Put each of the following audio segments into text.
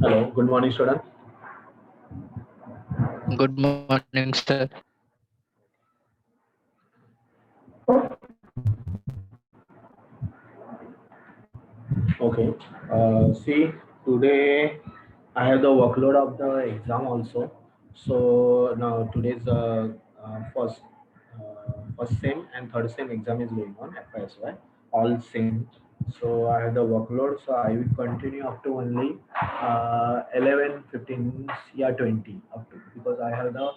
Hello, good morning, student. Good morning, sir. Okay. See, today I have the workload of the exam also. So now today's first sem and third sem exam is going on FYSY, all same. So I have the workload. So I will continue up to only 11, 15, yeah 20 up to, because I have the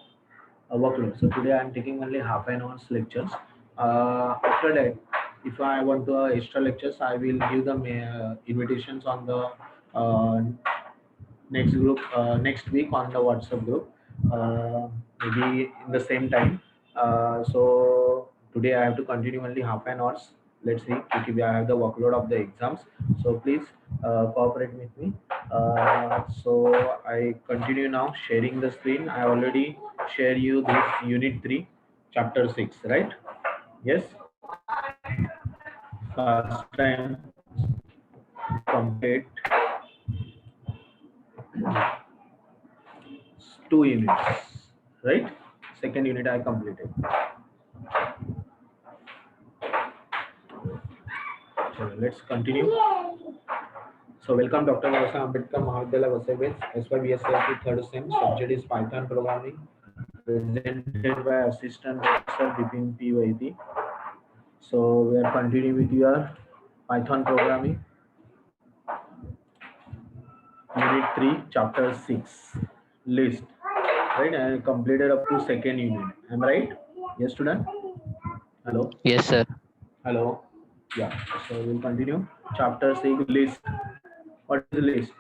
workload. So today I'm taking only half an hour's lectures. After that, if I want to extra lectures, I will give them invitations on the uh, next week on the WhatsApp group, maybe in the same time. So today I have to continue only half an hours. Let's see, because I have the workload of the exams. So please cooperate with me. So I continue now sharing the screen. I already share you this unit 3, chapter 6, right? Yes. First time complete 2 units, right? Second unit I completed. So let's continue. So welcome Dr. Baba Ambedkar Mahavidyalaya Vasai, SYBSIT third sem. Subject is Python programming. Presented by Assistant Professor Bipin P. Vaidi. So we are continuing with your Python programming. Unit 3, Chapter 6, List. Right, I completed up to second unit. Am I right? Yes, student? Hello? Yes, sir. Hello? Yeah. So we'll continue. Chapter 6, List. What is list?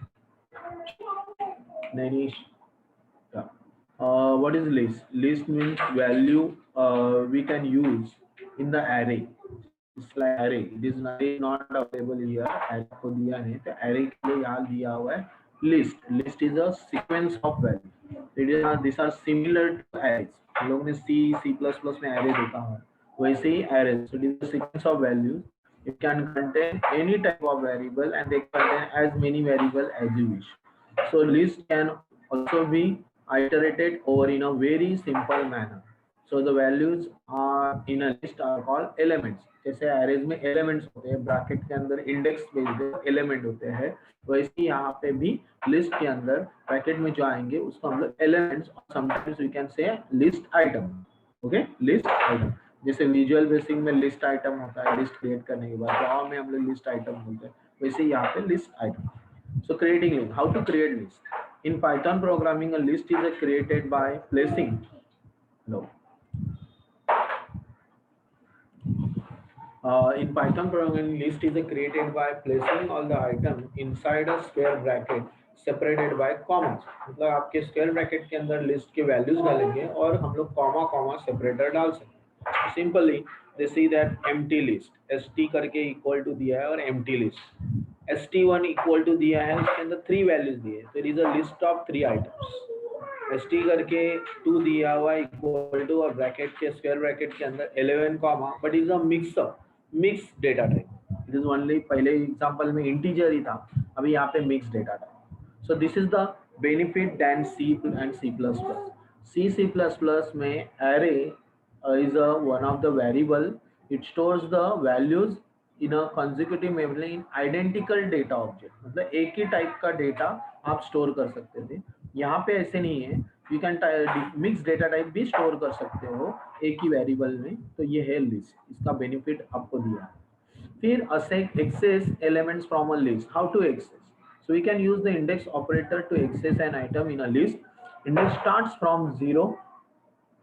Nanish? Yeah. What is list? List means value we can use in the array. It's like array. It is not available here. Array को दिया नहीं तो array के लिए यहाँ दिया हुआ है list. List is a sequence of value. It is these are similar to arrays. हम लोग ने C++ में array देखा हुआ है. वैसे ही array. So it is a sequence of values. It can contain any type of variable and they contain as many variable as you wish. So list can also be iterated over in a very simple manner. So the values are in a list are called elements. जैसे arrays में elements होते हैं, bracket के अंदर index based element होते हैं, वैसे ही यहाँ पे भी list के अंदर bracket में जो आएंगे उसको हम लोग elements और sometimes we can say list item. Okay, list item. जैसे विजुअल बेसिक में लिस्ट आइटम होता है लिस्ट क्रिएट करने के बाद, जावा में हम लोग लिस्ट आइटम बोलते हैं, वैसे यहाँ पे list item. So creating list. How to create list? In Python programming, a list is created by placing. No. In Python programming, list is created by placing all the item inside a square bracket separated by commas. मतलब आपके square bracket के अंदर list के values डालेंगे और हम लोग comma comma separator डाल सकते हैं. Simply, they see that empty list. st करके equal to दिया है और empty list. st1 equal to दिया है, उसके अंदर 3 वैल्यूज दिए, तो it is a list of 3 items. st करके 2 दिया हुआ इक्वल टू और ब्रैकेट के स्क्वायर ब्रैकेट के अंदर 11 comma, but is a mix data type. It is only पहले एग्जांपल में इंटीजर ही था, अभी यहाँ पे mix data type. So this is the benefit than C and C++. C++ में array is one of the variable. It stores the values in a consecutive memory in identical data object. मतलब एक ही type का data आप store कर सकते थे, यहाँ पे ऐसे नहीं है. You can mix data type भी स्टोर कर सकते हो एक ही वेरिएबल में. तो ये है लिस्ट, इसका बेनिफिट आपको दिया है. फिर access elements from a list. How to access? So we can use the index operator to access an item in a list. Index starts from 0,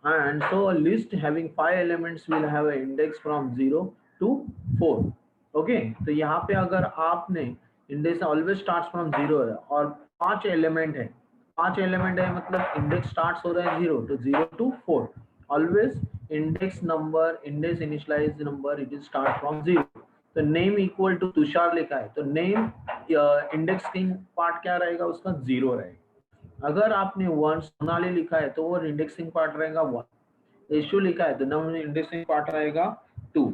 and so a list having 5 elements will have an index from 0 to 4. Okay, तो यहाँ पे अगर आपने index always starts from 0 है और 5 element है, 5 element है मतलब इंडेक्स स्टार्ट्स हो रहा है 0 to 0 to 4. Always index number, index initialize number, it is start from 0. तो नेम इक्वल टू तुषार लिखा है तो नेम इंडेक्सिंग पार्ट क्या रहेगा उसका 0 रहेगा. अगर आपने 1 सोनाली लिखा है तो वो इंडेक्सिंग पार्ट रहेगा 1. इशू लिखा है तो नंबर इंडेक्सिंग पार्ट रहेगा 2.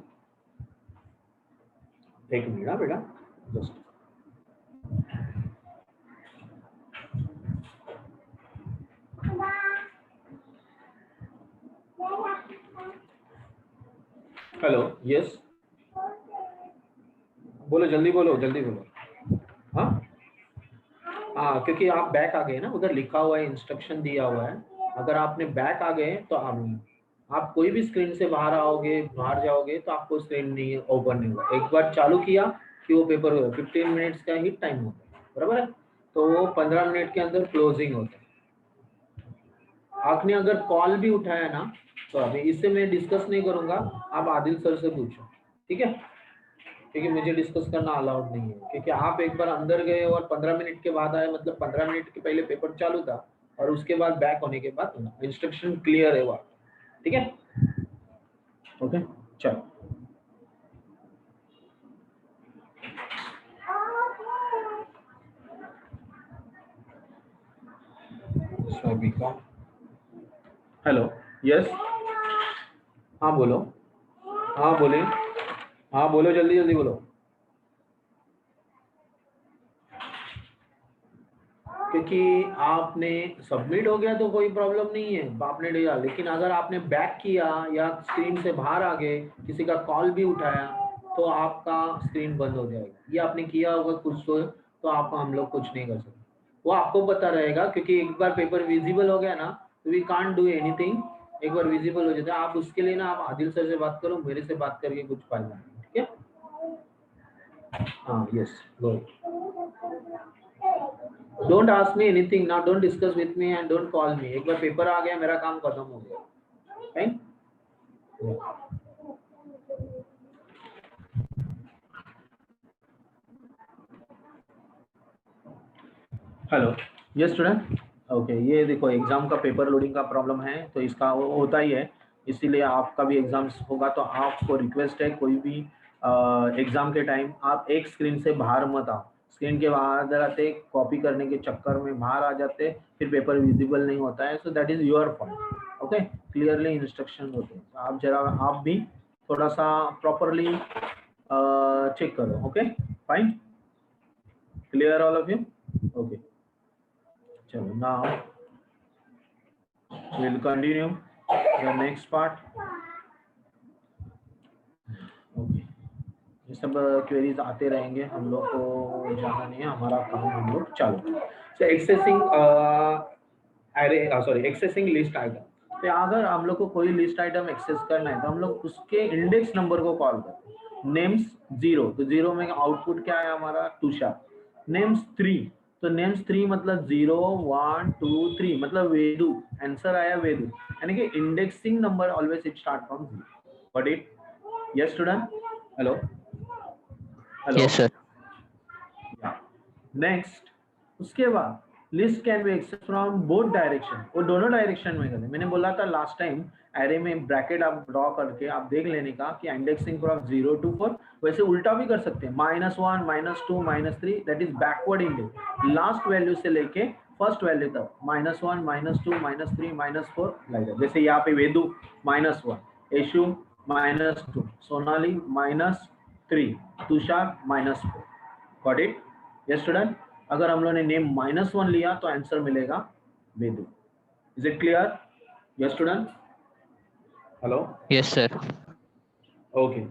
एक मिनट बेटा जस्ट. हेलो, यस बोलो, जल्दी बोलो, जल्दी बोलो. हाँ हाँ, क्योंकि आप बैक आ गए ना, उधर लिखा हुआ है, इंस्ट्रक्शन दिया हुआ है. अगर आपने बैक आ गए तो आप कोई भी स्क्रीन से बाहर आओगे, बाहर जाओगे तो आपको स्क्रीन नहीं ओपन नहीं होगा. एक बार चालू किया कि वो पेपर 15 मिनट्स का ही टाइम होता है, बराबर है. तो वो 15 मिनट के अंदर क्लोजिंग होता है. आपने अगर कॉल भी उठाया ना तो अभी इससे मैं डिस्कस नहीं करूंगा, आप आदिल सर से पूछो, ठीक है, क्योंकि मुझे डिस्कस करना अलाउड नहीं है. क्योंकि आप एक बार अंदर गए और 15 मिनट के बाद आए, मतलब 15 मिनट के पहले पेपर चालू था और उसके बाद बैक होने के बाद इंस्ट्रक्शन क्लियर है वो, ठीक है. ओके चलो. हेलो, यस, हाँ बोलो, हाँ बोले, हाँ बोलो, जल्दी जल्दी बोलो. क्योंकि आपने सबमिट हो गया तो कोई प्रॉब्लम नहीं है, आपने दिया. लेकिन अगर आपने बैक किया या स्क्रीन से बाहर आ गए, किसी का कॉल भी उठाया तो आपका स्क्रीन बंद हो जाएगा. ये आपने किया होगा कुछ तो आप हम लोग कुछ नहीं कर सकते. वो आपको पता रहेगा क्योंकि एक बार पेपर विजिबल हो गया ना तो वी कांट डू एनीथिंग. एक बार विजिबल हो जाता है, आप उसके लिए ना आप आदिल सर से बात करो, मेरे से बात करके कुछ फायदा नहीं, ठीक है. हाँ yes, go. Don't ask me anything now, don't discuss with me and don't call मी. एक बार पेपर आ गया, मेरा काम खत्म हो गया. Fine. Hello, yes student. Okay, ये देखो एग्जाम का पेपर लोडिंग का प्रॉब्लम है तो इसका होता ही है, इसीलिए आपका भी एग्जाम्स होगा तो आपको रिक्वेस्ट है कोई भी एग्जाम के टाइम आप एक स्क्रीन से बाहर मत आओ. स्क्रीन के बाहर आते कॉपी करने के चक्कर में बाहर आ जाते, फिर पेपर विजिबल नहीं होता है. So that is your fault. Okay, clearly instruction होते हैं, आप जरा आप भी थोड़ा सा प्रॉपरली चेक करो. Okay fine, clear all of you. Okay चलो, now we'll continue the next part. Okay, ये सब क्वेरीज आते रहेंगे, हम लोग को जाना नहीं है, हमारा काम हम लोग चालू. सो एक्सेसिंग एक्सेसिंग लिस्ट आइटम. तो अगर हम लोग को कोई लिस्ट आइटम एक्सेस करना है तो हम लोग उसके इंडेक्स नंबर को कॉल करते हैं. नेम्स 0 तो 0 में आउटपुट क्या है हमारा, तुषार. नेम्स 3 तो नेम्स 3 मतलब 0 1 2 3 मतलब वेदु. आंसर आया वेदु, यानी कि indexing number always it start from 0. Got it? Yes student. Hello hello. Yes, sir. Next, उसके बाद list can be access from both direction. वो दोनों डायरेक्शन में करते. मैंने बोला था लास्ट टाइम एरे में ब्रैकेट आप ड्रॉ करके आप देख लेने का कि इंडेक्सिंग फ्रॉम 0 to 4. वैसे उल्टा भी कर सकते हैं, -1 -2 -3, that is backward index. Last value से लेके फर्स्ट वैल्यू तक, -1 -2 -3 -4 लाइक दैट. जैसे यहाँ पे Vedu -1, Yashu -2, Sonali -3, Tushar -4. Got it? Yes student. अगर हम लोगों ने नेम -1 लिया तो आंसर मिलेगा Vedu. Is it clear? Yes student, hello, Yes, sir. Okay.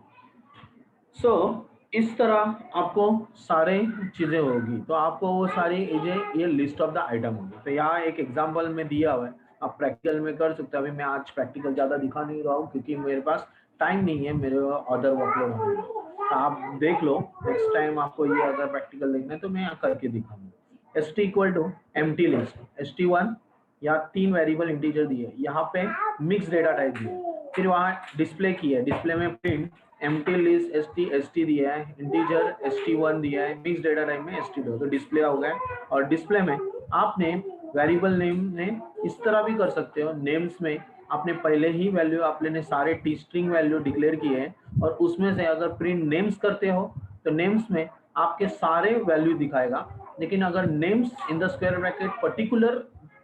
So इस तरह आपको सारे चीजें होगी, तो आपको वो सारी चीजें, ये लिस्ट ऑफ द आइटम होगी। तो यहाँ एक एग्जांपल में दिया हुआ है, आप प्रैक्टिकल में कर सकते हो। अभी मैं आज प्रैक्टिकल ज्यादा दिखा नहीं रहा हूँ क्योंकि मेरे पास टाइम नहीं है, मेरे अदर वर्कलोड होने में। तो आप देख लो, नेक्स्ट टाइम आपको ये अगर प्रैक्टिकल देखना है तो मैं यहाँ करके दिखाऊंगा। S T equal to M T list, ST1 या 3 वेरिएबल इंटीजर दिए, यहाँ पे मिक्स डेटा टाइप दिए, फिर वहाँ डिस्प्ले की है, डिस्प्ले में प्रिंट एम्प्टी लिस्ट st दिया है, इंटीजर st1 दिया है, मिक्स डेटा टाइप में st2, तो डिस्प्ले हो गया। और डिस्प्ले में आपने वेरिएबल नेम ने इस तरह भी कर सकते हो, नेम्स में आपने पहले ही वैल्यू आपने सारे टी स्ट्रिंग वैल्यू डिक्लेयर किए हैं, और उसमें से अगर प्रिंट नेम्स करते हो तो नेम्स में आपके सारे वैल्यू दिखाएगा। लेकिन अगर names in the square bracket particular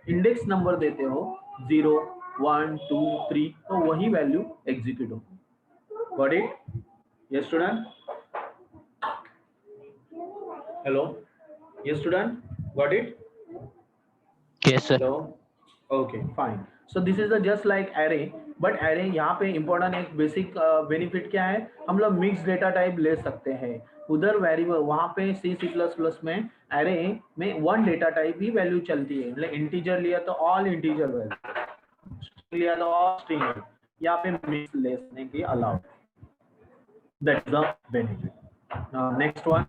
index number देते हो 0, 1, 2, 3, तो वही वैल्यू एग्जीक्यूट होगी। Got it? Yes, student. Hello. Yes, student. Got it? Yes, sir. Hello. Okay, fine. So this is a just like array, but array यहाँ पे important एक basic benefit क्या है, हम लोग mixed data type ले सकते हैं। उधर वेरिएबल वहाँ पे C++ में array में one data type ही वैल्यू चलती है, मतलब इंटीजर लिया तो all इंटीजर वैल्यू, स्ट्रिंग लिया तो all स्ट्रिंग वैल्यू, यहाँ पे मिक्स लेने की allowed. That's the benefit. Now next one,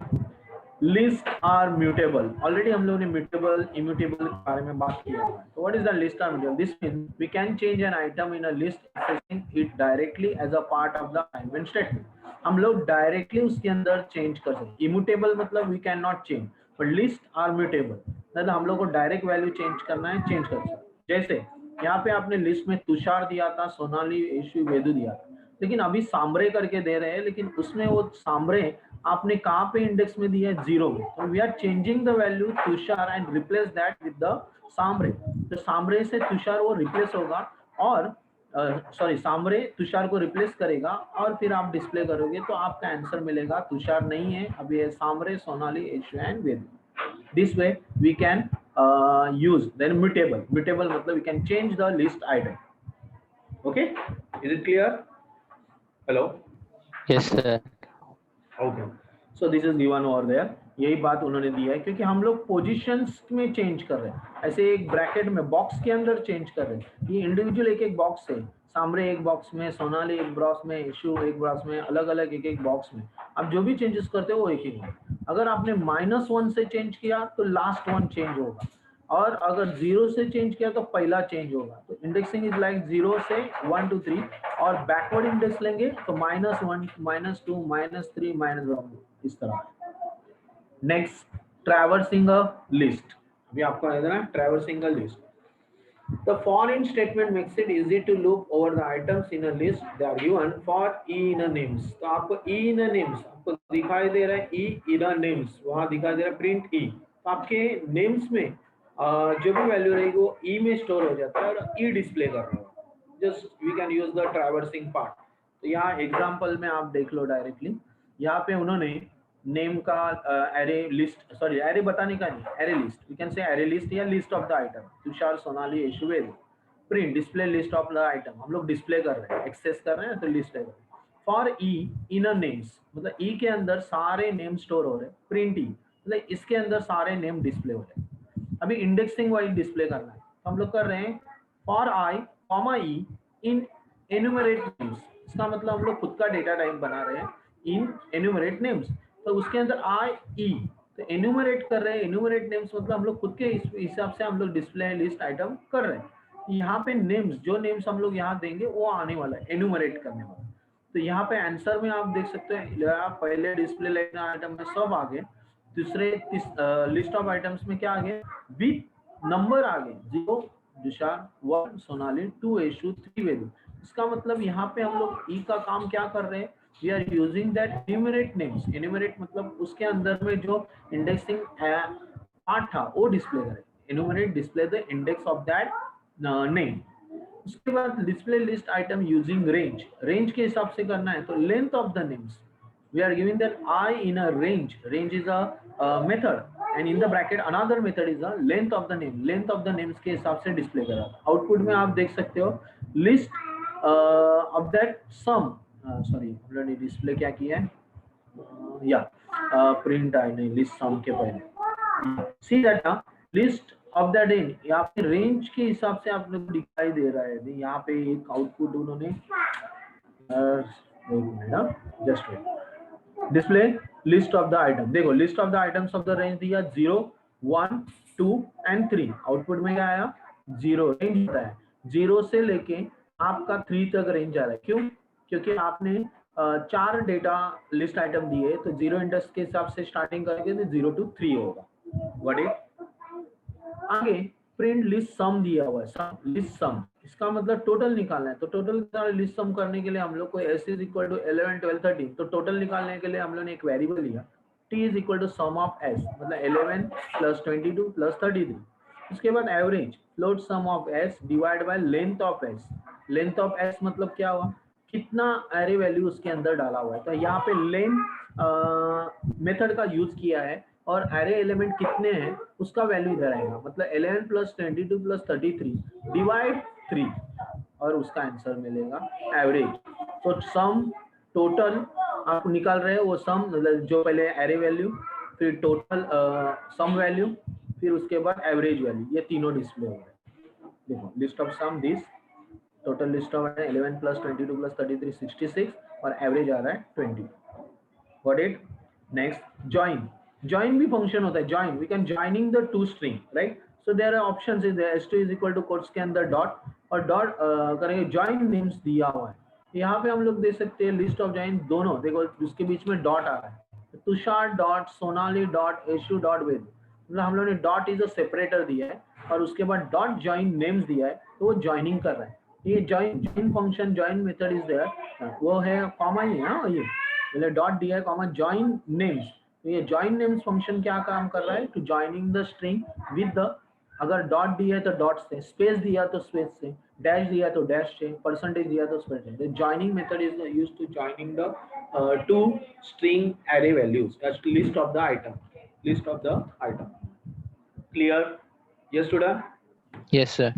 list are mutable. Already हम लोगों ने mutable, immutable के बारे में बात किया है। So what is the list are mutable? This means we can change an item in a list accessing it directly as a part of the assignment statement. हम लोग directly उसके अंदर change कर सकते हैं। Immutable मतलब we cannot change, but list are mutable मतलब हम लोग को direct value change करना है, change कर सकते हैं। जैसे यहाँ पे आपने लिस्ट में तुषार दिया था, सोनाली, यशु, वेदु दिया था, लेकिन अभी सांबरे करके दे रहे हैं, लेकिन उसमें वो सांबरे आपने कहाँ पे इंडेक्स में दिया है, 0 में। तो we are changing the value Tushar and replace that with the Sambare. तो सांबरे से तुषार वो रिप्लेस होगा, और सॉरी सांबरे तुषार को रिप्लेस करेगा, और फिर आप डिस्प्ले करोगे तो आपका आंसर मिलेगा तुषार नहीं है, अभी है Sambare, Sonali, Yashu and Vedu. This way we can use then mutable. Mutable matlab we can change the list item. Okay, is it clear? Hello. Yes, sir. Okay, so this is given over there. यही बात उन्होंने दिया है, क्योंकि हम लोग पोजीशंस में change कर रहे हैं, ऐसे एक ब्रैकेट में बॉक्स के अंदर चेंज कर रहे हैं। ये इंडिविजुअल एक एक बॉक्स है, सामरे एक बॉक्स में, सोनाली एक बॉक्स में, इशू एक बॉक्स में, अलग अलग एक एक बॉक्स में आप जो भी चेंजेस करते हो वो एक ही है। अगर आपने -1 से चेंज किया तो लास्ट वन चेंज होगा, और अगर 0 से चेंज किया तो पहला चेंज होगा। तो इंडेक्सिंग इज लाइक 0 से 1 2 3, और बैकवर्ड इंडेक्स लेंगे तो -1, -2, -3, -1, इस तरह। Next, traversing a list. अभी आपको आएगा ना traversing a list. The foreign statement makes it easy to loop over the items in a list. They are given for e in a names. तो आपको e in a names आपको दिखाई दे रहा है, e in a names वहाँ दिखाई दे रहा है प्रिंट e। तो आपके नेम्स में जो भी वैल्यू रहेगी वो e में स्टोर हो जाता है, और e डिस्प्ले कर रहा है। Just we can use the traversing part. तो यहाँ एग्जांपल में आप देख लो डायरेक्टली, यहाँ पे उन्होंने नेम का एरे लिस्ट, सॉरी एरे बताने का नहीं, array list, we can say array list या list of the item, Tushar, Sonali, Yashu, Vedu, print display list of the item. हम लोग डिस्प्ले कर रहे हैं, एक्सेस कर रहे हैं, तो लिस्ट है। फॉर ई इनर नेम्स मतलब ई के अंदर सारे नेम स्टोर हो रहे हैं, प्रिंट ई मतलब इसके अंदर सारे नेम डिस्प्ले हो रहे हैं। अभी इंडेक्सिंग वाइज डिस्प्ले करना है, तो हम लोग कर रहे हैं for I comma E in enumerate names. इसका मतलब हम लोग खुद का डेटा टाइप बना रहे हैं इन एन्यूमरेट नेम्स, तो उसके अंदर आई ई, तो एन्यूमरेट कर रहे हैं। एन्यूमरेट नेम्स मतलब हम लोग खुद के हिसाब से हम लोग डिस्प्ले लिस्ट आइटम कर रहे हैं। यहाँ पे नेम्स, जो नेम्स हम लोग यहाँ देंगे वो आने वाला है, एन्यूमरेट करने वाला। तो यहाँ पे आंसर में आप देख सकते हैं, पहले डिस्प्ले लाइन आइटम में सब आ गए, दूसरे लिस्ट ऑफ आइटम्स में क्या आ गया, विथ नंबर आ गए, 0 तुषार, 1 सोनाली, 2 यशु, 3 वेदु। इसका मतलब यहाँ पे हम लोग ई का काम क्या कर रहे हैं, we are using that enumerate names। enumerate मतलब उसके अंदर में जो indexing पार्ट था वो डिस्प्ले करें। enumerate display the index of that name। उसके बाद display list item using range, range के हिसाब से करना है तो length of the names, We are giving that I in a range. Range is a method, and in the bracket another method is a length of the name. Length of the names के हिसाब से display करा था. Output में आप देख सकते हो list of that sum. Sorry, हम लोगों ने डिस्प्ले क्या किया है? या प्रिंट आई नहीं, लिस्ट सम के पहले see data list of the day. यहाँ पे रेंज के हिसाब से आप लोग दिखाई दे रहा है. यहाँ पे एक आउटपुट उन्होंने just display list of the item. देखो list of the items of the range दिया 0 1 2 एंड 3. आउटपुट में क्या आया? 0. रेंज होता है 0 से लेके आपका 3 तक रेंज आ रहा है. क्यों? क्योंकि आपने 4 डेटा लिस्ट आइटम दिए, तो 0 इंडेक्स के हिसाब से स्टार्टिंग करेंगे तो 0 to 3 होगा. व्हाट इज आगे प्रिंट लिस्ट सम दिया हुआ है. सम लिस्ट सम इसका मतलब टोटल निकालना है. तो टोटल लिस्ट सम करने के लिए हम लोग को s इज इक्वल टू 11 12 13. तो टोटल निकालने के लिए हम लोग ने एक वेरिएबल लिया t is equal to sum of s, मतलब 11 प्लस 22 प्लस 33. उसके बाद average float sum of s divide by length of s. Length of s मतलब क्या हुआ? कितना एरे वैल्यू उसके अंदर डाला हुआ है. तो यहाँ पे लेंथ मेथड का यूज किया है और एरे एलिमेंट कितने हैं उसका वैल्यू इधर आएगा. मतलब 11 प्लस 22 प्लस 33 डिवाइड 3 और उसका आंसर मिलेगा एवरेज. तो सम टोटल आप निकाल रहे हो, वो सम मतलब जो पहले एरे वैल्यू, फिर टोटल सम वैल्यू, फिर उसके बाद एवरेज वैल्यू, ये तीनों डिस्प्ले हो रहे हैं. देखो list of sum this total list of 11 plus 22 plus 33 66 और एवरेज आ रहा है 20. What it next join. Join भी फंक्शन होता है. Join we can joining the two string, right. So there are options in there. s2 is equal to quotes के अंदर dot और डॉट करेंगे. जॉइन नेम्स दिया हुआ है. यहाँ पे हम लोग दे सकते हैं लिस्ट ऑफ जॉइन दोनों. देखो उसके बीच में डॉट आ रहा है. Tushar dot Sonali dot Yashu dot Ved, मतलब हम लोग ने डॉट इज अ सेपरेटर दिया है और उसके बाद डॉट जॉइन नेम्स दिया है, तो वो जॉइनिंग कर रहा है. ये join function join method is there, वो है कॉमा ही है. ये मतलब डॉट दिया है कॉमा जॉइन नेम्स. तो ये जॉइन नेम्स फंक्शन क्या काम कर रहा है? To joining the string with the, अगर डॉट दिया है तो डॉट से, स्पेस दिया तो स्पेस से, डैश दिया तो डैश से, परसेंटेज दिया तो percentage. The joining method is used to joining the two string array values as list of the item. List of the item. Clear? Yes student? Yes, sir.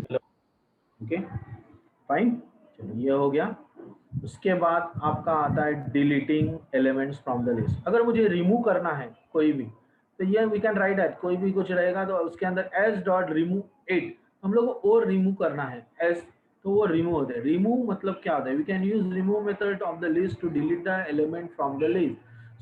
Okay fine. चलो ये हो गया. उसके बाद आपका आता है deleting elements from the list. अगर मुझे रिमूव करना है कोई भी, तो ये वी कैन राइट एट, कोई भी कुछ रहेगा तो उसके अंदर एस डॉट रिमूव 8 हम लोग को और रिमूव करना है एस, तो वो रिमूव होता है. रिमूव मतलब क्या होता है? We can use remove method of the list to delete the element from the list.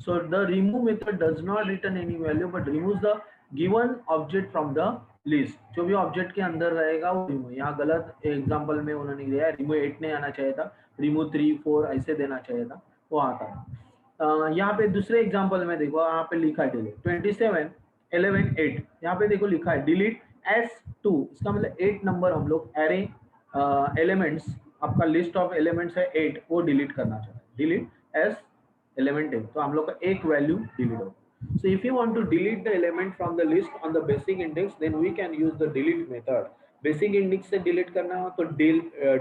So the remove method does not return any value but removes the given object from the list. जो भी object के अंदर रहेगा वो remove. यहाँ गलत example में उन्होंने दिया है, रिमूव 8 नहीं आना चाहिए था, रिमूव 3 4 ऐसे देना चाहिए था, वो आता है. यहाँ पे दूसरे एग्जांपल में देखो, यहाँ पे लिखा है डिलीट 27 11 8. यहाँ पे देखो लिखा है डिलीट S2. इसका मतलब 8 नंबर हम लोग एरे एलिमेंट्स, आपका लिस्ट ऑफ एलिमेंट्स है 8, वो डिलीट करना चाहते हैं. डिलीट S एलिमेंट 8, तो हम लोग का एक वैल्यू डिलीट होगा. So if you want to delete the element from the list on the basic index, then we can use the delete method. Basic index से delete करना हो तो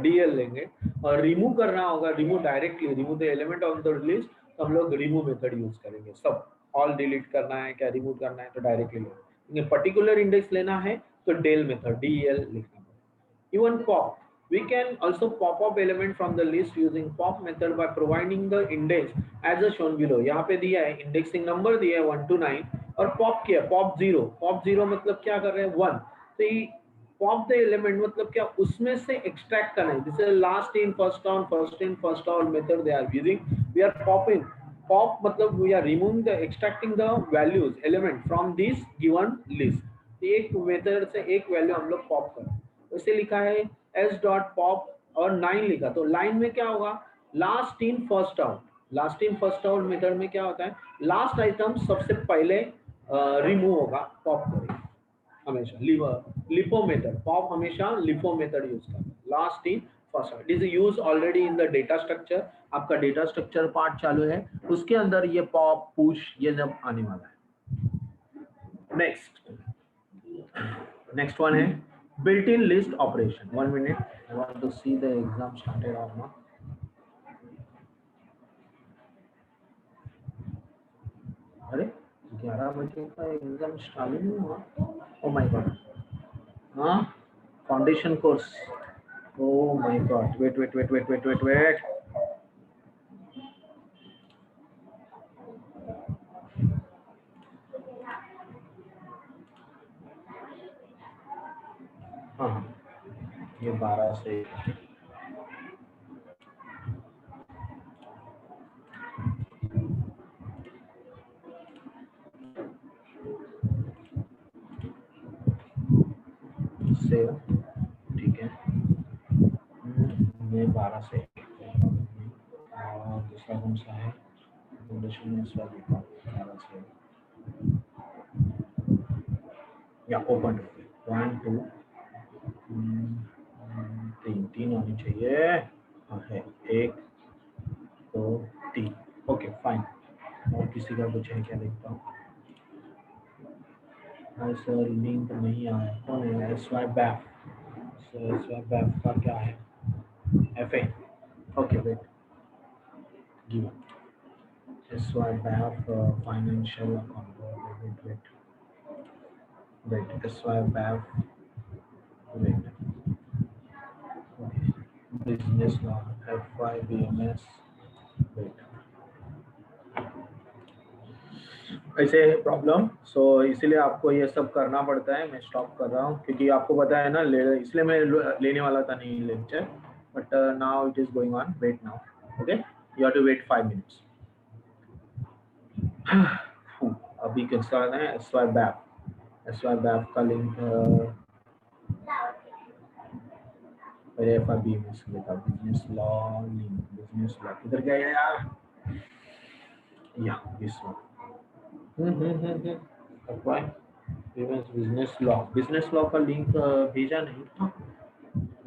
DL लेंगे, और remove करना होगा remove directly, remove the element of the list, तो हम लोग remove method use करेंगे. सब all delete करना है क्या remove करना है तो directly लेंगे. particular index लेना है तो del method DEL लिखना है. Even pop, we can also pop up element from the list using pop method by providing the index as a shown below. यहाँ पे दिया है indexing number दिया है 1 to 9 और pop किया pop 0. pop 0 मतलब क्या कर रहे हैं 1. तो ये pop the element मतलब क्या, उसमें से extract करना है. This is last in first on, first in first out method they are using. We are popping. pop मतलब we are removing the extracting the values element from this given list. एक method से एक value हम लोग pop करें. इसे लिखा है s डॉट पॉप और 9 लिखा, तो लाइन में क्या होगा? Last in first out. Last in first out method में क्या होता है? लास्ट आइटम सबसे पहले रिमूव होगा, पॉप करेंगे हमेशा. लिपो मेथड, पॉप हमेशा लिपो मेथड यूज करते हैं. Last in first out is use already in the data structure. आपका डेटा स्ट्रक्चर पार्ट चालू है, उसके अंदर ये पॉप पुश ये सब आने वाला है. नेक्स्ट वन है built-in list operation. 1 minute, I want to see the exam started or not. अरे 11 बजे का एग्जाम स्टार्ट ही नहीं हुआ। Oh my god. हाँ, foundation course. Oh my god, wait wait wait wait wait wait wait. हाँ हाँ, ये 12 से ठीक है। ये 12 से और दूसरा कौन सा है? फाउंडेशन में स्वागत 12 से या ओपन 1 2 3 3 होनी चाहिए। हाँ है, 1 2 3। Okay fine. और किसी का कुछ है क्या, देखता हूँ। हाँ सर, लिंक नहीं आया। कौन है? Swipe back. Sir swipe back का क्या है? F A. Okay wait, give swipe back financial account. Wait wait wait, swipe back, wait, business law, F Y B M S. Wait, ऐसे है प्रॉब्लम। सो इसीलिए आपको ये सब करना पड़ता है। मैं स्टॉप कर रहा हूँ क्योंकि आपको पता है ना, इसलिए मैं लेने वाला था नहीं lecture, but now it is going on. Wait now, okay, you have to wait 5 minutes. अभी कैसा है? S Y BAF, S Y BAF का लिंक पहले एफ आई बी में से देखा। Business law link, business law किधर गया यार? या this one. Apply business law, business law का लिंक भेजा नहीं था।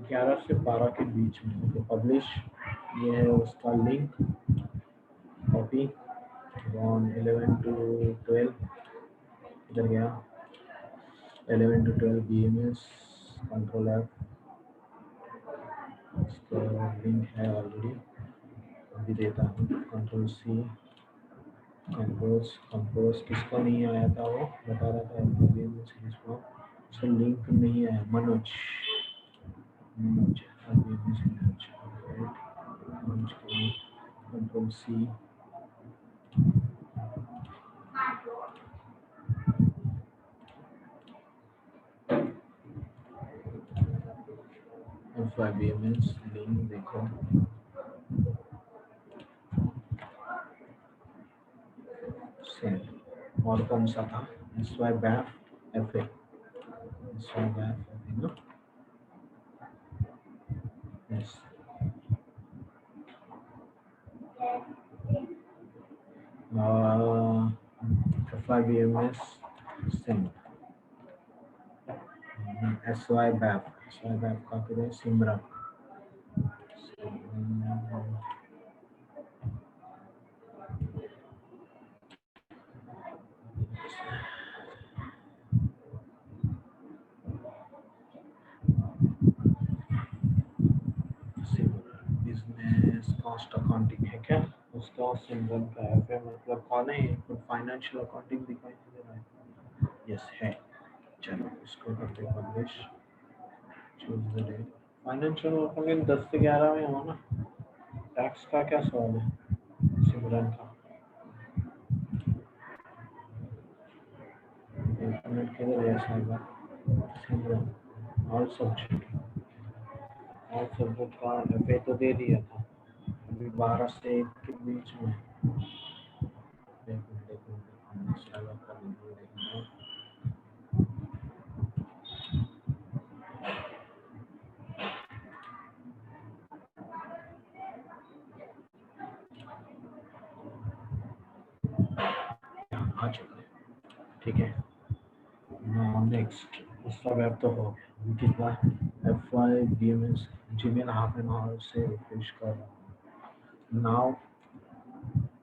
11 से 12 के बीच में तो पब्लिश, ये है उसका लिंक। कॉपी ऑन 11 टू 12, इधर गया 11 to 12 B M S, control F, इसका लिंक है ऑलरेडी। अभी देता हूँ कंट्रोल सी, कंपोज। कंपोज किसको नहीं आया था वो बता रहा था, बी एम एस किसको, उसका लिंक नहीं आया। Manoj, Manoj B M S Manoj, Manoj control C, FIBMS link देखो। सेंड। और कौन सा था? SY BAF FA, SY BAF FA ना? Yes. FIBMS send. SY BAF का किधर? सिमरन। बिजनेस कॉस्ट अकाउंटिंग है क्या उसका? सिमरन का FA मतलब कौन है? फाइनेंशियल अकाउंटिंग दिखाई दे रहा है। यस है। चलो इसको करते हैं publish. Choose the date. Financial accounting 10 से 11 में हो ना। टैक्स का क्या सवाल है सिमरन का? एक मिनट किधर है साहिबा? सिमरन ऑल सब्जेक्ट, ऑल सब्जेक्ट का एफए तो दे दिया था अभी 12 से 1 के बीच में। देखो साहिबा का वीडियो देखना। आ चुका है, ठीक है। नाउ नेक्स्ट दूसरा वेब तो हो गया। कितना? FIBMS Gmail half an hour से रिफ्रेश कर रहा हूँ। Now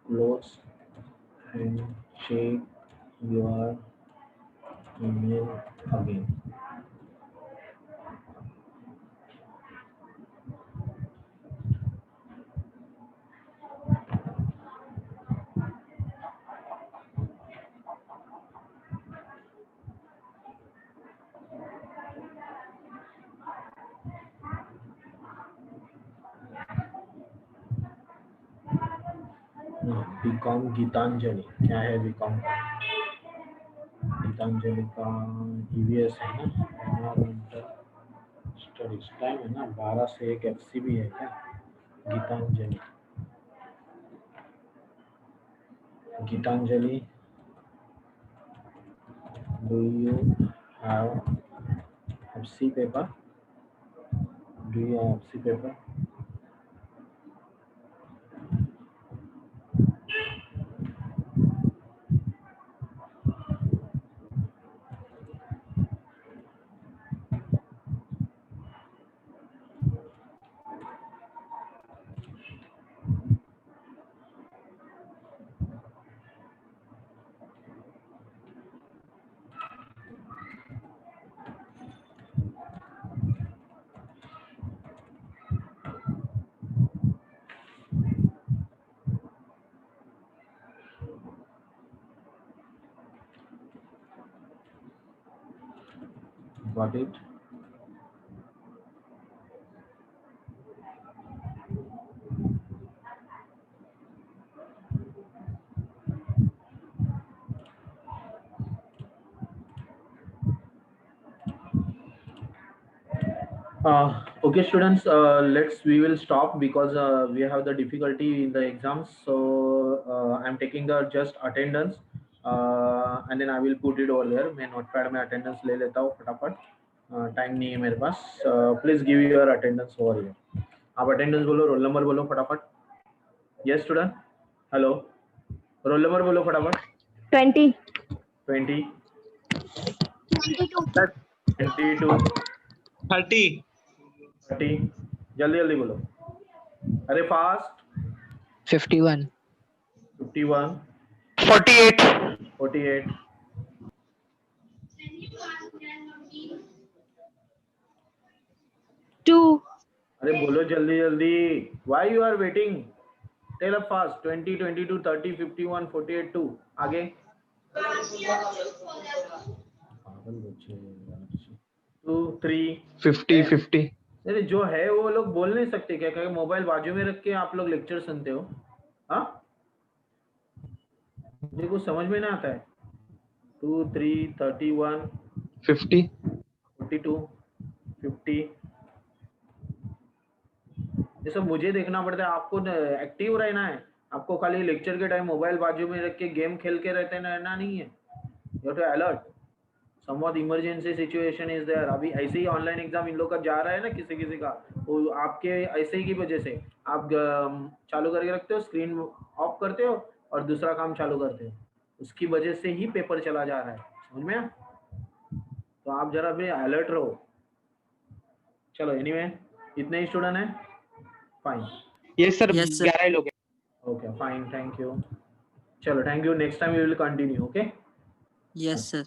close and check your email again. B Com Gitanjali, क्या है बीकॉम का? गीतांजलि का ईवीएस है ना, एनवायरमेंटल स्टडीज टाइम है ना, 12 से 1 एफसीबी है क्या? Geetanjali, Geetanjali, do you have FC paper? Do you have FC paper? Got it? Okay, students, we will stop because we have the difficulty in the exams. So I'm taking the just attendance and then I will put it over there. मैं notepad में attendance ले लेता हूँ फटाफट, time नहीं है मेरे पास. Please give your attendance over here. आप attendance बोलो, roll number बोलो फटाफट. Yes, student. Hello. Roll number बोलो फटाफट. 20. 20, 22. 22, 30, 30. जल्दी जल्दी बोलो. अरे फास्ट. 51, 51, 48, 48, 2. अरे बोलो जल्दी जल्दी. Why you are waiting? Tell up fast. 20, 22, 30, 51, 48, 2. आगे. पागल बच्चे यार. 2, 3. 50, 50. अरे जो है वो लोग बोल नहीं सकते क्या? क्या मोबाइल बाजू में रख के आप लोग लेक्चर सुनते हो? हाँ, मुझे कुछ समझ में ना आता है. 2, 3, 31, 50, 42, 50. ये सब मुझे देखना पड़ता है. आपको एक्टिव रहना है. आपको खाली लेक्चर के टाइम मोबाइल बाजू में रख के गेम खेल के रहना नहीं है. You have to alert. Somewhat emergency situation is there. अभी ऐसे ही ऑनलाइन एग्जाम इन लोग का जा रहा है ना, किसी का, वो आपके ऐसे ही की वजह से आप चालू करके रखते हो, स्क्रीन ऑफ करते हो और दूसरा काम चालू करते हो. उसकी वजह से ही पेपर चला जा रहा है. समझ में आया? तो आप जरा भी अलर्ट रहो. चलो एनीवे, इतने ही स्टूडेंट हैं. Fine. Yes sir, Yes, sir. 11 लोग हैं. Okay fine, thank you. चलो thank you. Next time we will continue. Okay. yes sir.